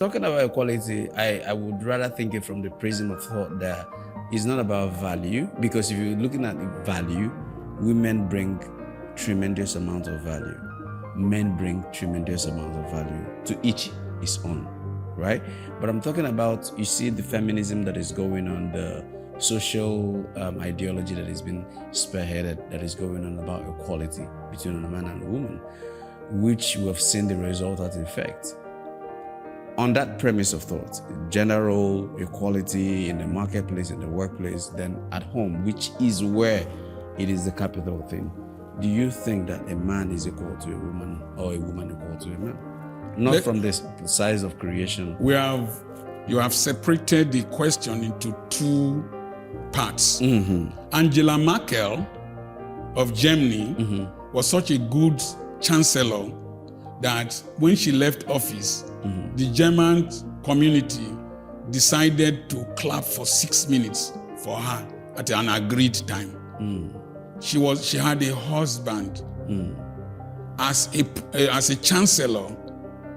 Talking about equality, I would rather think it from the prism of thought that it's not about value, because if you're looking at value, women bring tremendous amount of value. Men bring tremendous amount of value. To each his own, right? But I'm talking about, you see the feminism that is going on, the social ideology that has been spearheaded, that is going on about equality between a man and a woman, which we have seen the resultant effect. On that premise of thought, general equality in the marketplace, in the workplace, then at home, which is where it is the capital thing, do you think that a man is equal to a woman or a woman equal to a man? Not from the size of creation. You have separated the question into two parts. Mm-hmm. Angela Merkel of Germany Mm-hmm. was such a good chancellor that when she left office, Mm-hmm. the German community decided to clap for 6 minutes for her at an agreed time. She had a husband. As a chancellor,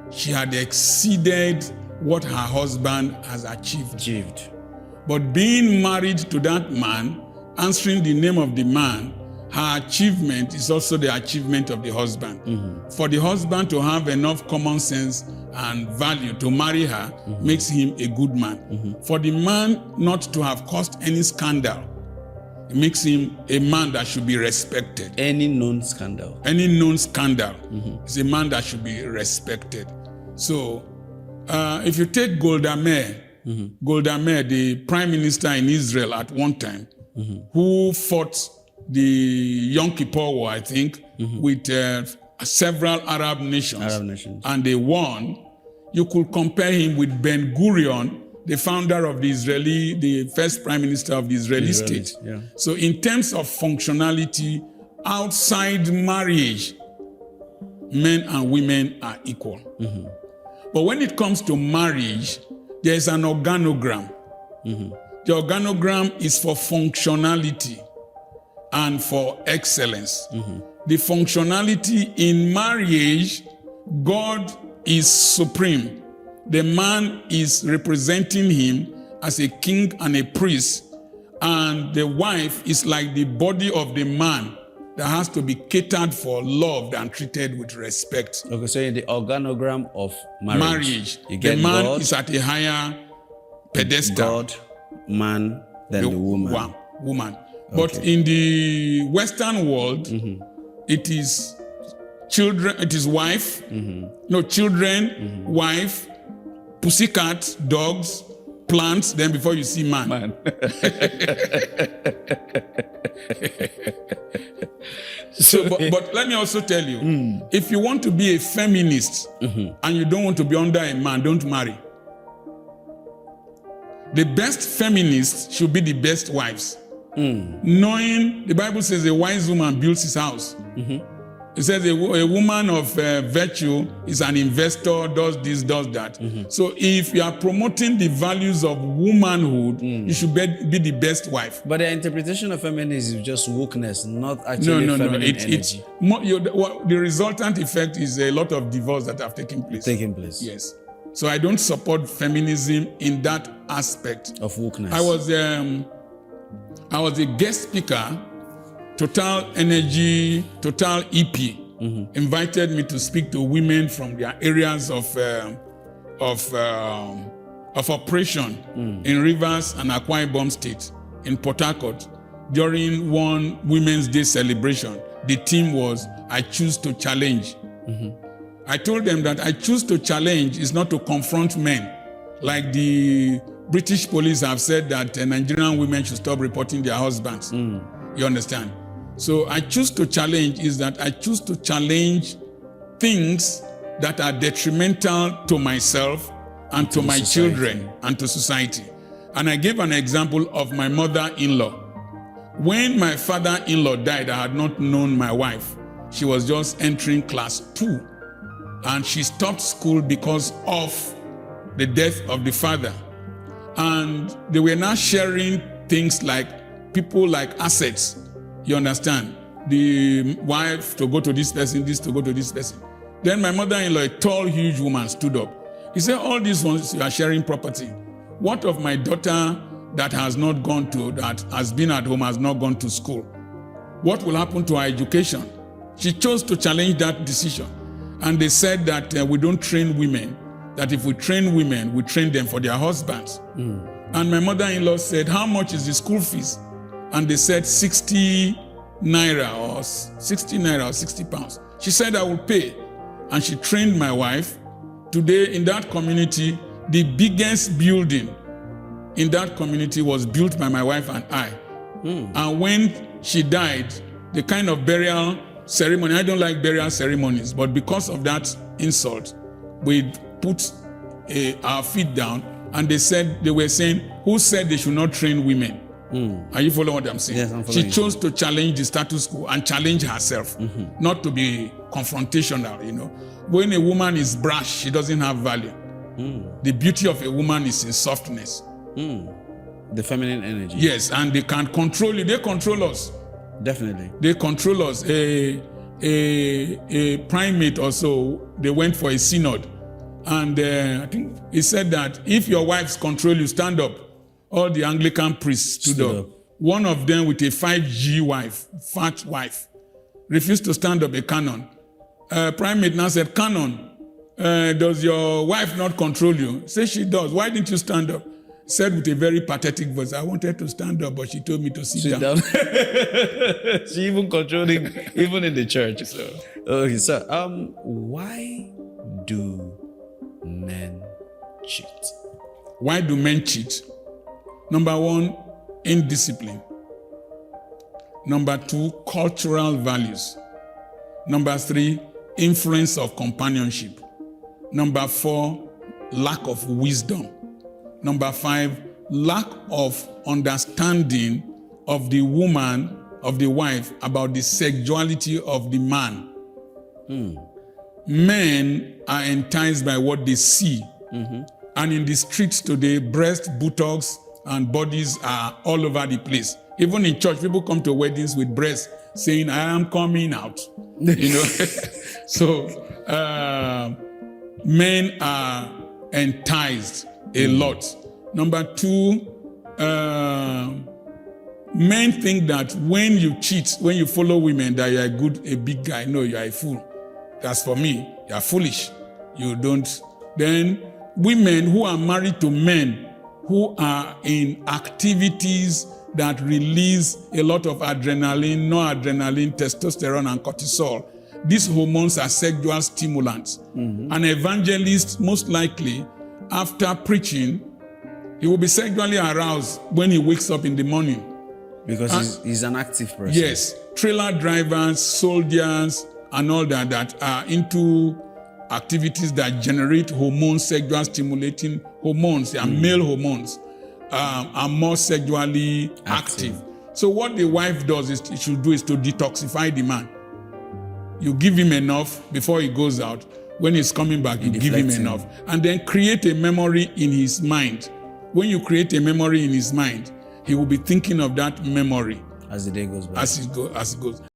she had exceeded what her husband has achieved. But being married to that man, answering the name of the man, her achievement is also the achievement of the husband. For the husband to have enough common sense and value to marry her makes him a good man. For the man not to have caused any scandal, it makes him a man that should be respected. Any known scandal is a man that should be respected. So if you take Golda Meir, the prime minister in Israel at one time, who fought the Yom Kippur War, I think, with several Arab nations, and they won. You could compare him with Ben Gurion, the founder of the first prime minister of the Israeli state. Yeah. So in terms of functionality, outside marriage, men and women are equal. But when it comes to marriage, there is an organogram. The organogram is for functionality and for excellence. The functionality in marriage, God is supreme. The man is representing him as a king and a priest, and the wife is like the body of the man that has to be catered for, loved, and treated with respect. Okay, so in the organogram of marriage, you get the man God, is at a higher pedestal. God, man, then the woman. Woman. But in the Western world, it is children, it is wife, children, wife, pussycat, dogs, plants, then before you see man. So, but let me also tell you, if you want to be a feminist and you don't want to be under a man, don't marry. The best feminists should be the best wives. Knowing, the Bible says a wise woman builds his house. It says a woman of virtue is an investor, does this, does that. So if you are promoting the values of womanhood, you should be the best wife. But the interpretation of feminism is just wokeness, not actually feminine energy. The resultant effect is a lot of divorce that have taken place. Yes. So I don't support feminism in that aspect. Of wokeness. I was a guest speaker. Total Energy, Total EP invited me to speak to women from their areas of operation in Rivers and Akwa Ibom State in Port Harcourt during one Women's Day celebration. The theme was, I choose to challenge. I told them that I choose to challenge is not to confront men, like the British police have said that Nigerian women should stop reporting their husbands. You understand? So I choose to challenge is that I choose to challenge things that are detrimental to myself and to my children and to society. And I gave an example of my mother-in-law. When my father-in-law died, I had not known my wife. She was just entering class 2. And she stopped school because of the death of the father. And they were now sharing things like people like assets. You understand? The wife to go to this person, this to go to this person. Then my mother-in-law, a tall, huge woman, stood up. He said, all these ones, you are sharing property. What of my daughter that has been at home, has not gone to school? What will happen to her education? She chose to challenge that decision. And they said that we don't train women, that if we train women, we train them for their husbands. And my mother-in-law said, how much is the school fees? And they said 60 naira or 60 pounds. She said, I will pay. And she trained my wife. Today, in that community, the biggest building in that community was built by my wife and I. And when she died, the kind of burial ceremony, I don't like burial ceremonies, but because of that insult, we put our feet down, and they were saying, who said they should not train women? Are you following what I'm saying? Yes, I'm following. She chose to challenge the status quo and challenge herself, not to be confrontational, When a woman is brash, she doesn't have value. The beauty of a woman is in softness. The feminine energy. Yes, and they can control you. They control us. Definitely. They control us. A primate also, they went for a synod. And I think he said that if your wives control you, stand up. All the Anglican priests stood up. One of them with a 5G wife, fat wife, refused to stand up, a canon. Primate now said, Canon, does your wife not control you? Say she does. Why didn't you stand up? Said with a very pathetic voice, I wanted to stand up, but she told me to sit down. She even controlling, even in the church. Okay, so why do men cheat? Why do men cheat? Number one, indiscipline. Number two, cultural values. Number three, influence of companionship. Number four, lack of wisdom. Number five, lack of understanding of the woman, of the wife, about the sexuality of the man. Men are enticed by what they see. And in the streets today, breast, buttocks, and bodies are all over the place. Even in church, people come to weddings with breasts saying, I am coming out. So men are enticed a lot. Number two, men think that when you cheat, when you follow women, that you're a big guy. No, you're a fool. As for me, you're foolish. You don't. Then women who are married to men who are in activities that release a lot of adrenaline, noradrenaline, testosterone, and cortisol. These hormones are sexual stimulants. An evangelist, most likely, after preaching, he will be sexually aroused when he wakes up in the morning. Because he's an active person. Yes. Trailer drivers, soldiers, and all that are into activities that generate hormones, sexual stimulating hormones, they are male hormones, are more sexually active. So what the wife does is to detoxify the man. You give him enough before he goes out. When he's coming back, you give him enough. And then create a memory in his mind. When you create a memory in his mind, he will be thinking of that memory as the day goes by. As it goes.